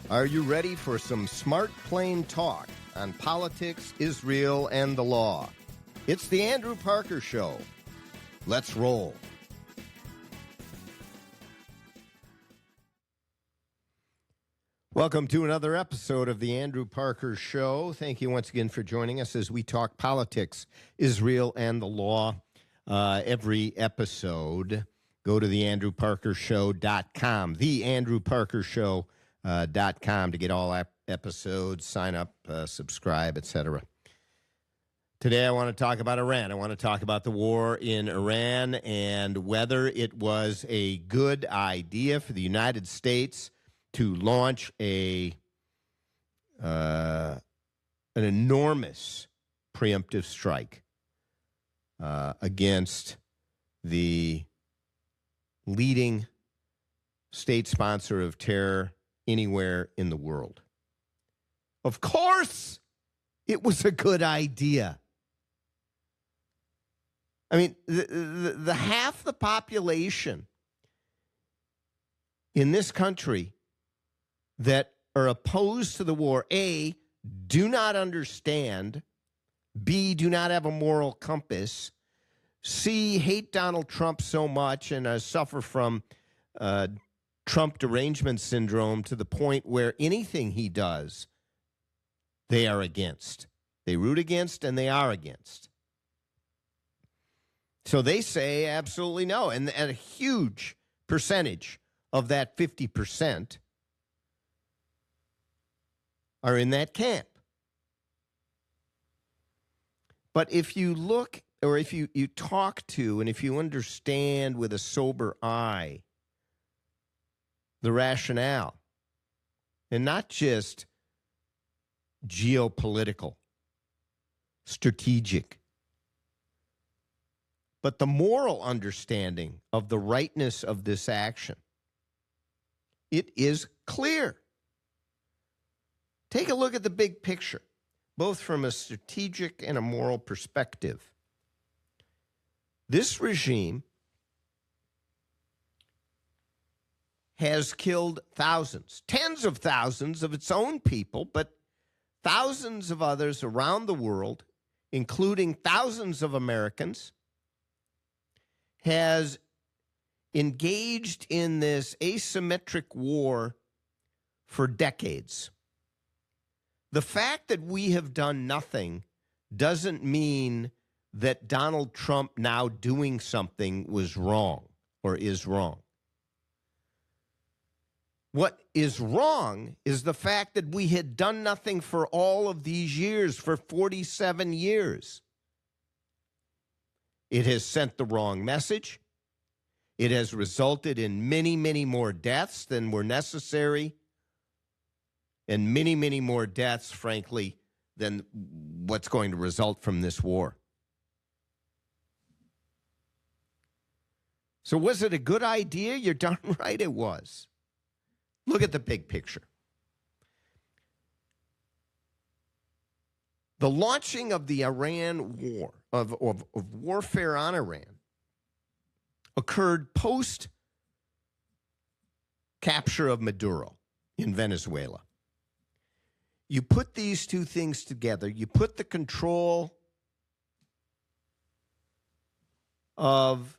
Are you ready for some smart, plain talk on politics, Israel, and the law? It's the Andrew Parker Show. Let's roll. Welcome to another episode of the Andrew Parker Show. Thank you once again for joining us as we talk politics, Israel, and the law. Every episode, go to theandrewparkershow.com, theandrewparkershow.com to get all episodes, sign up, subscribe, etc. Today I want to talk about Iran. I want to talk about the war in Iran and whether it was a good idea for the United States to launch an enormous preemptive strike against the leading state sponsor of terror anywhere in the world. Of course, it was a good idea. I mean, the half the population in this country that are opposed to the war, A, do not understand, B, do not have a moral compass, C, hate Donald Trump so much and suffer from Trump derangement syndrome to the point where anything he does, they are against. They root against and they are against. So they say absolutely no. And a huge percentage of that 50% are in that camp. But if you look, or if you talk to, and if you understand with a sober eye the rationale, and not just geopolitical, strategic, but the moral understanding of the rightness of this action, it is clear. Take a look at the big picture, both from a strategic and a moral perspective. This regime has killed thousands, tens of thousands of its own people, but thousands of others around the world, including thousands of Americans, has engaged in this asymmetric war for decades. The fact that we have done nothing doesn't mean that Donald Trump now doing something was wrong or is wrong. What is wrong is the fact that we had done nothing for all of these years, for 47 years. It has sent the wrong message. It has resulted in many, many more deaths than were necessary, and many, many more deaths, frankly, than what's going to result from this war. So was it a good idea? You're darn right it was. Look at the big picture. The launching of the Iran war, of warfare on Iran, occurred post-capture of Maduro in Venezuela. You put these two things together, you put the control of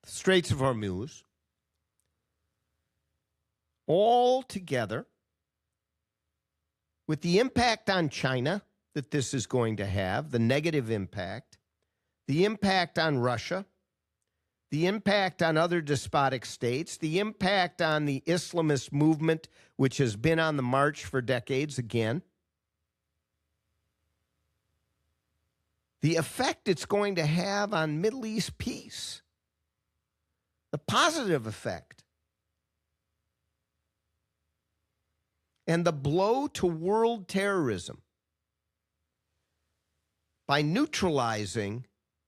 the Straits of Hormuz all together with the impact on China that this is going to have, the negative impact, the impact on Russia, the impact on other despotic states, the impact on the Islamist movement, which has been on the march for decades again, the effect it's going to have on Middle East peace, the positive effect, and the blow to world terrorism by neutralizing,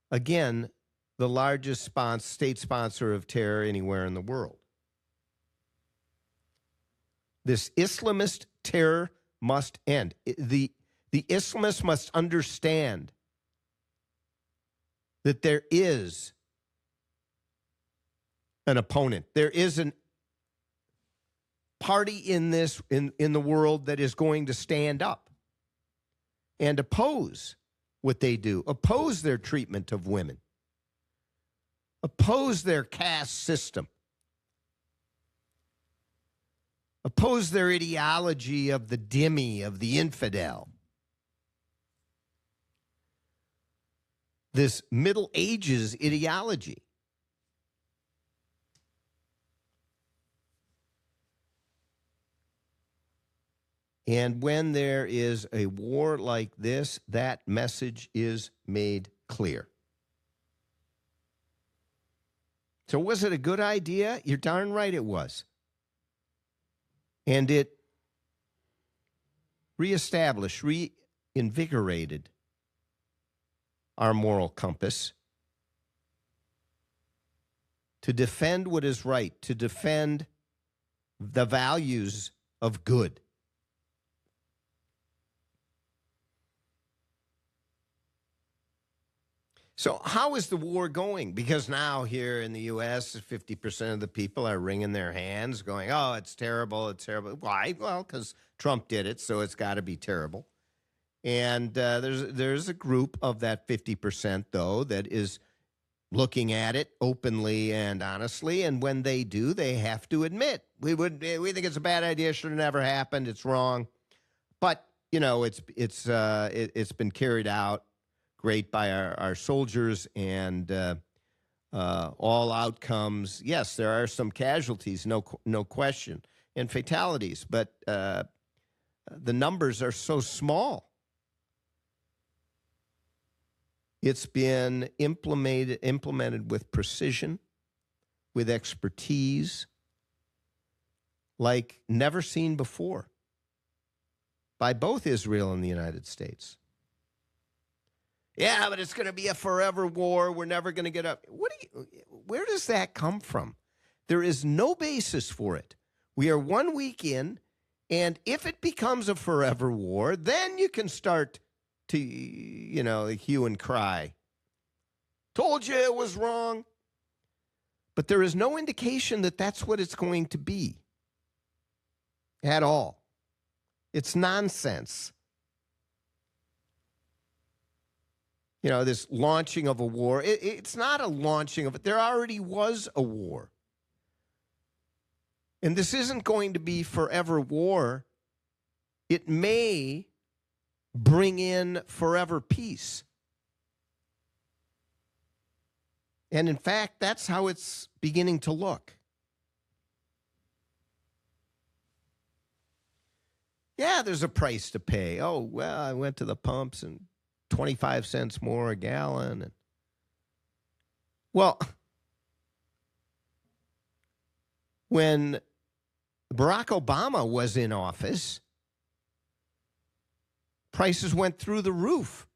again, the largest state sponsor of terror anywhere in the world. This Islamist terror must end. The Islamists must understand that there is an opponent. There is a party in the world that is going to stand up and oppose what they do, oppose their treatment of women, oppose their caste system, oppose their ideology of the dhimmi, of the infidel. This Middle Ages ideology. And when there is a war like this, that message is made clear. So was it a good idea? You're darn right it was. And it reestablished, reinvigorated our moral compass to defend what is right, to defend the values of good. So how is the war going? Because now here in the U.S., 50% of the people are wringing their hands going, oh, it's terrible, it's terrible. Why? Well, because Trump did it, so it's got to be terrible. And there's a group of that 50%, though, that is looking at it openly and honestly. And when they do, they have to admit, we think it's a bad idea, should have never happened, it's wrong. But, you know, it's been carried out great by our soldiers, and all outcomes. Yes, there are some casualties, no question, and fatalities, but the numbers are so small. It's been implemented with precision, with expertise, like never seen before by both Israel and the United States. Yeah, but it's going to be a forever war. We're never going to get up. Where does that come from? There is no basis for it. We are 1 week in, and if it becomes a forever war, then you can start to, hue and cry. Told you it was wrong. But there is no indication that that's what it's going to be at all. It's nonsense. This launching of a war, it's not a launching of it. There already was a war. And this isn't going to be forever war. It may bring in forever peace. And in fact, that's how it's beginning to look. Yeah, there's a price to pay. Oh, well, I went to the pumps and 25 cents more a gallon. Well, when Barack Obama was in office, prices went through the roof.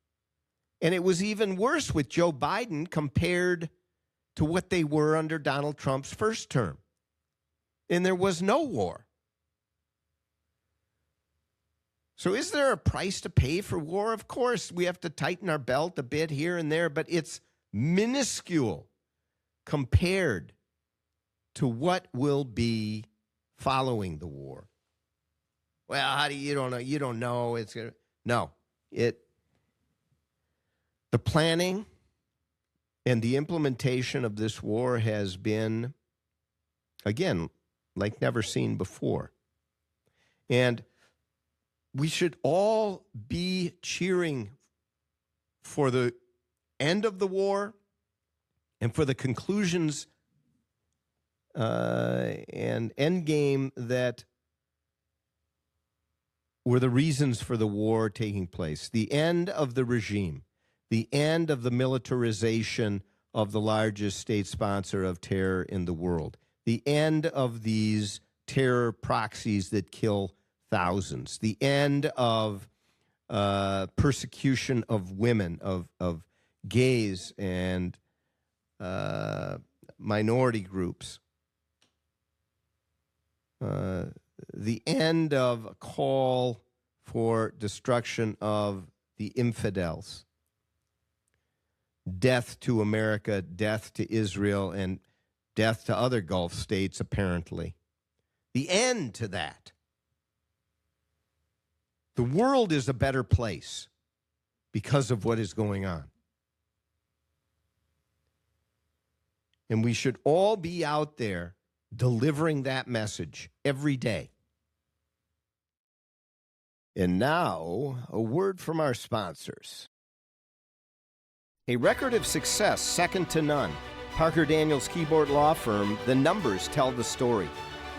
And it was even worse with Joe Biden compared to what they were under Donald Trump's first term. And there was no war. So is there a price to pay for war? Of course, we have to tighten our belt a bit here and there, but it's minuscule compared to what will be following the war. Well, how do you don't know? You don't know. It's gonna no. The planning and the implementation of this war has been, again, like never seen before. And we should all be cheering for the end of the war and for the conclusions and end game that were the reasons for the war taking place. The end of the regime, the end of the militarization of the largest state sponsor of terror in the world, the end of these terror proxies that kill thousands, the end of persecution of women, of gays and minority groups, the end of a call for destruction of the infidels, death to America, death to Israel, and death to other Gulf states, apparently. the end to that. The world is a better place because of what is going on. And we should all be out there delivering that message every day. And now, a word from our sponsors. A record of success second to none. Parker Daniels Keyboard Law Firm, the numbers tell the story.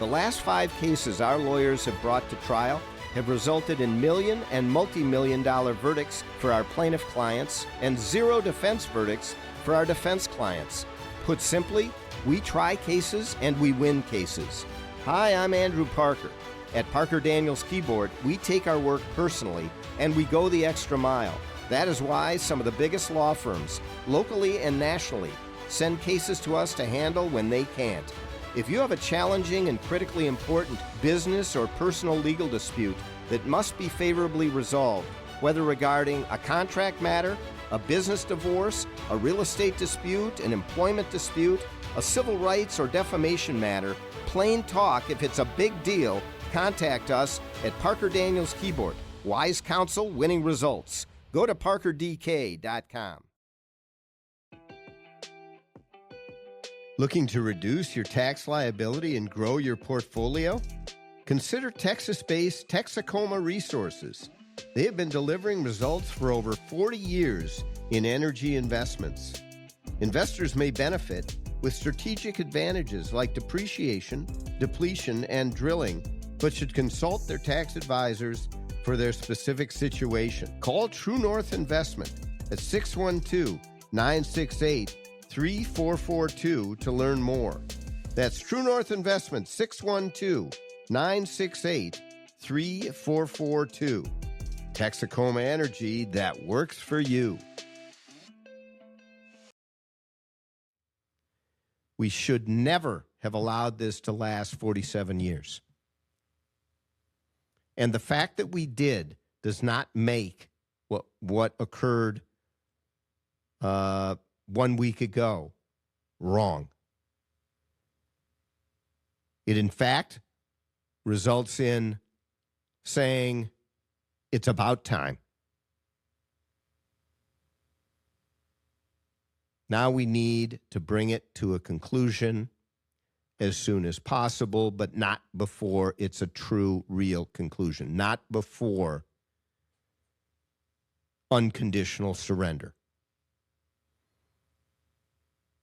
The last 5 cases our lawyers have brought to trial have resulted in million and multi-million-dollar verdicts for our plaintiff clients and 0 defense verdicts for our defense clients. Put simply, we try cases and we win cases. Hi, I'm Andrew Parker. At Parker Daniels Keyboard, we take our work personally and we go the extra mile. That is why some of the biggest law firms, locally and nationally, send cases to us to handle when they can't. If you have a challenging and critically important business or personal legal dispute that must be favorably resolved, whether regarding a contract matter, a business divorce, a real estate dispute, an employment dispute, a civil rights or defamation matter, plain talk, if it's a big deal, contact us at Parker Daniels Keyboard. Wise counsel, winning results. Go to parkerdk.com. Looking to reduce your tax liability and grow your portfolio? Consider Texas-based Texacoma Resources. They have been delivering results for over 40 years in energy investments. Investors may benefit with strategic advantages like depreciation, depletion, and drilling, but should consult their tax advisors for their specific situation. Call True North Investment at 612-968-3442 to learn more. That's True North Investment, 612-968-3442. Texacoma Energy that works for you. We should never have allowed this to last 47 years. And the fact that we did does not make what occurred 1 week ago wrong. It, in fact, results in saying it's about time. Now we need to bring it to a conclusion as soon as possible, but not before it's a true, real conclusion, not before unconditional surrender,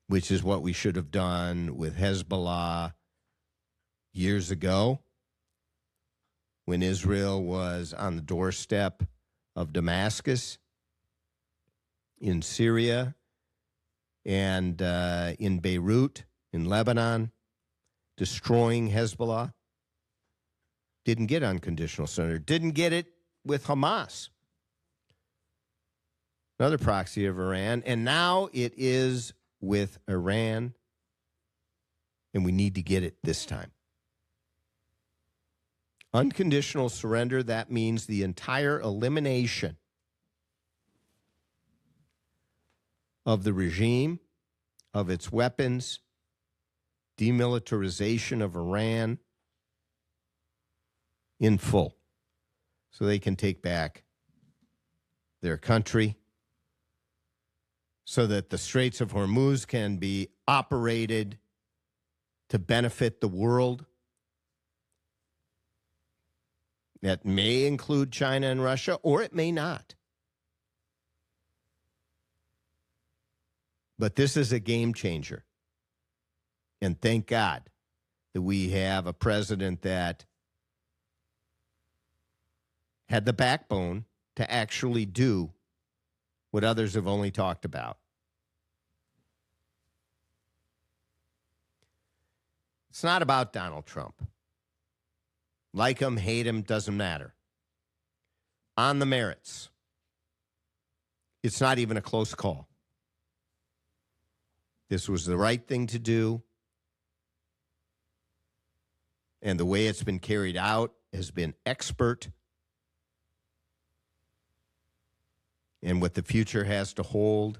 which is what we should have done with Hezbollah years ago when Israel was on the doorstep of Damascus, in Syria, and in Beirut, in Lebanon, destroying Hezbollah. Didn't get unconditional surrender. Didn't get it with Hamas, another proxy of Iran. And now it is with Iran, and we need to get it this time. Unconditional surrender, that means the entire elimination of the regime, of its weapons, demilitarization of Iran in full, so they can take back their country, so that the Straits of Hormuz can be operated to benefit the world. That may include China and Russia, or it may not. But this is a game changer. And thank God that we have a president that had the backbone to actually do what others have only talked about. It's not about Donald Trump. Like him, hate him, doesn't matter. On the merits, it's not even a close call. This was the right thing to do. And the way it's been carried out has been expert. And what the future has to hold,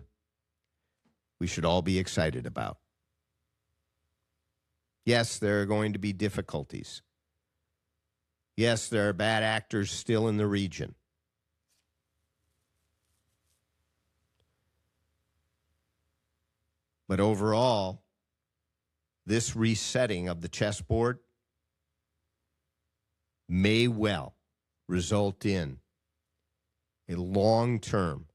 we should all be excited about. Yes, there are going to be difficulties. Yes, there are bad actors still in the region. But overall, this resetting of the chessboard may well result in a long-term,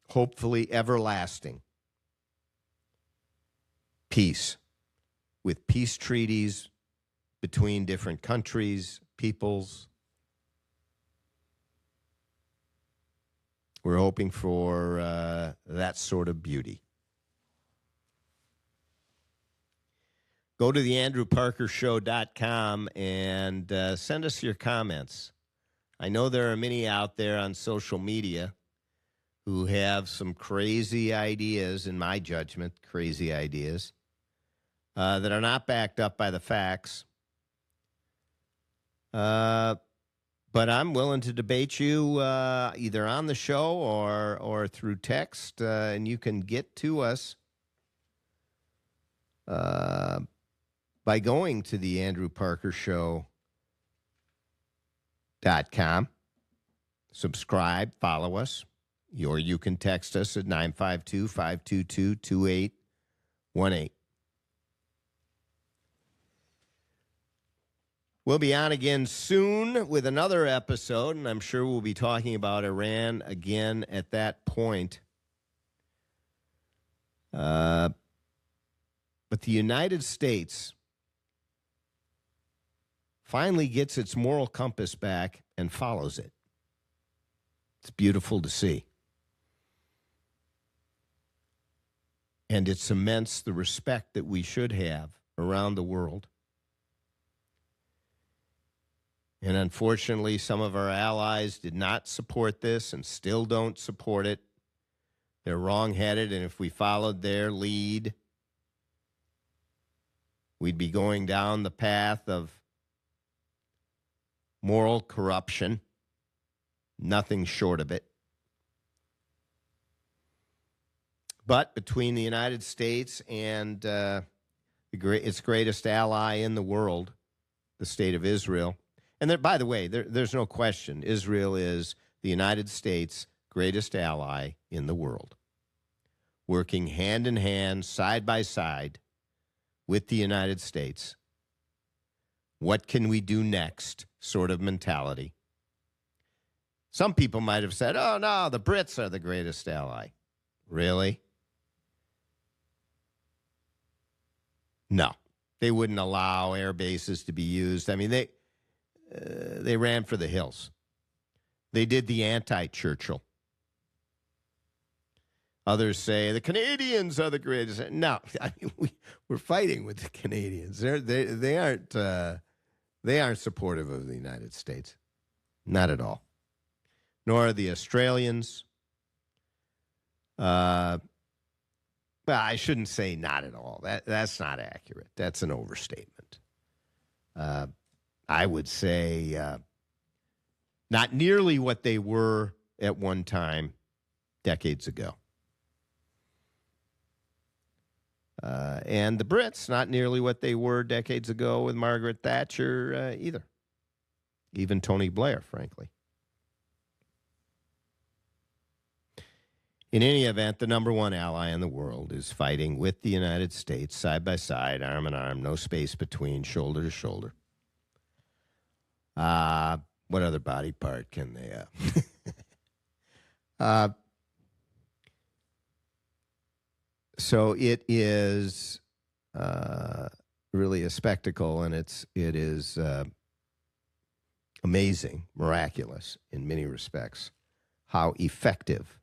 hopefully everlasting peace, with peace treaties between different countries, peoples. We're hoping for that sort of beauty. Go to the AndrewParkerShow.com and send us your comments. I know there are many out there on social media who have some crazy ideas, in my judgment, crazy ideas, that are not backed up by the facts. But I'm willing to debate you either on the show or through text, and you can get to us by going to the AndrewParkerShow.com. Subscribe, follow us, or you can text us at 952-522-2818. We'll be on again soon with another episode, and I'm sure we'll be talking about Iran again at that point. But the United States finally gets its moral compass back and follows it. It's beautiful to see. And it cements the respect that we should have around the world. And unfortunately, some of our allies did not support this and still don't support it. They're wrong-headed, and if we followed their lead, we'd be going down the path of moral corruption, nothing short of it. But between the United States and its greatest ally in the world, the state of Israel, and there, by the way, there's no question, Israel is the United States' greatest ally in the world, working hand in hand, side by side with the United States. What can we do next sort of mentality. Some people might have said, oh, no, the Brits are the greatest ally. Really? No. They wouldn't allow air bases to be used. I mean, they ran for the hills. They did the anti-Churchill. Others say the Canadians are the greatest. No, I mean, we're fighting with the Canadians. They aren't supportive of the United States, not at all. Nor are the Australians. Well, I shouldn't say not at all. That's not accurate. That's an overstatement. I would say not nearly what they were at one time decades ago. And the Brits, not nearly what they were decades ago with Margaret Thatcher either. Even Tony Blair, frankly. In any event, the number one ally in the world is fighting with the United States, side by side, arm in arm, no space between, shoulder to shoulder. What other body part can they So it is really a spectacle, and it is amazing, miraculous in many respects, how effective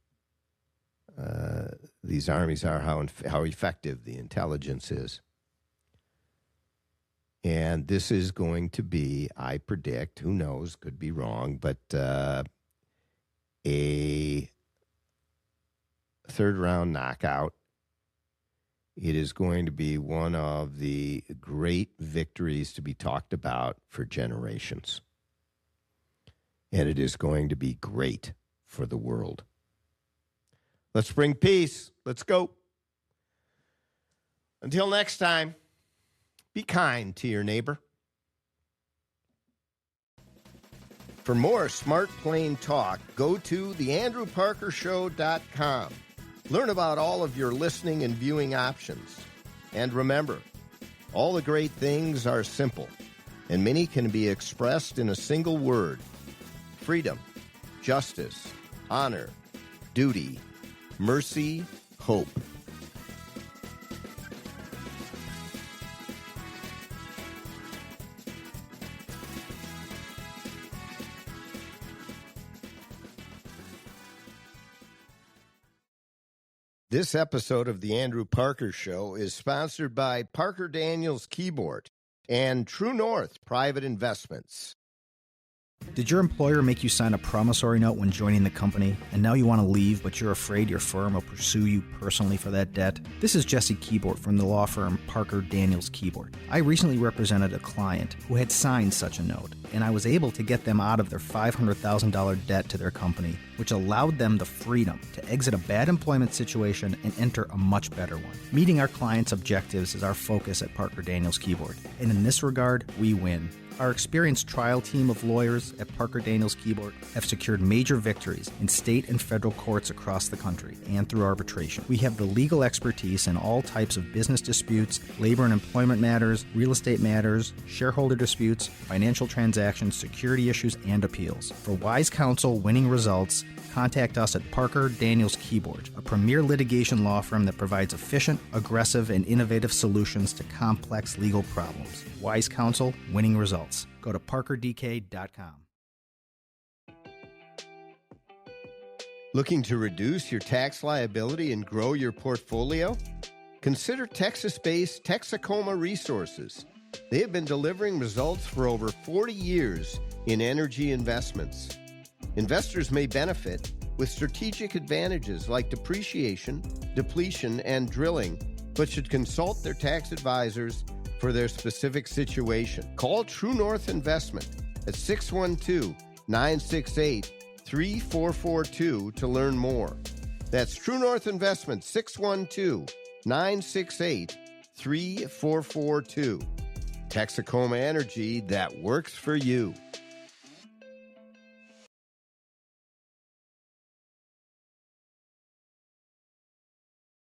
these armies are, how effective the intelligence is. And this is going to be, I predict, who knows, could be wrong, but a third-round knockout. It is going to be one of the great victories to be talked about for generations. And it is going to be great for the world. Let's bring peace. Let's go. Until next time, Be kind to your neighbor. For more Smart Plain Talk, go to theandrewparkershow.com. Learn about all of your listening and viewing options. And remember, all the great things are simple, and many can be expressed in a single word: freedom, justice, honor, duty, mercy, hope. This episode of The Andrew Parker Show is sponsored by Parker Daniels Keyboard and True North Private Investments. Did your employer make you sign a promissory note when joining the company, and now you want to leave, but you're afraid your firm will pursue you personally for that debt? This is Jesse Keyboard from the law firm Parker Daniels Keyboard. I recently represented a client who had signed such a note, and I was able to get them out of their $500,000 debt to their company, which allowed them the freedom to exit a bad employment situation and enter a much better one. Meeting our clients' objectives is our focus at Parker Daniels Keyboard, and in this regard, we win. Our experienced trial team of lawyers at Parker Daniels Keyboard have secured major victories in state and federal courts across the country and through arbitration. We have the legal expertise in all types of business disputes, labor and employment matters, real estate matters, shareholder disputes, financial transactions, security issues, and appeals. For wise counsel, winning results, contact us at Parker Daniels Keyboard, a premier litigation law firm that provides efficient, aggressive, and innovative solutions to complex legal problems. Wise counsel, winning results. Go to parkerdk.com. Looking to reduce your tax liability and grow your portfolio? Consider Texas-based Texacoma Resources. They have been delivering results for over 40 years in energy investments. Investors may benefit with strategic advantages like depreciation, depletion, and drilling, but should consult their tax advisors for their specific situation. Call True North Investment at 612-968-3442 to learn more. That's True North Investment, 612-968-3442. Texacoma Energy that works for you.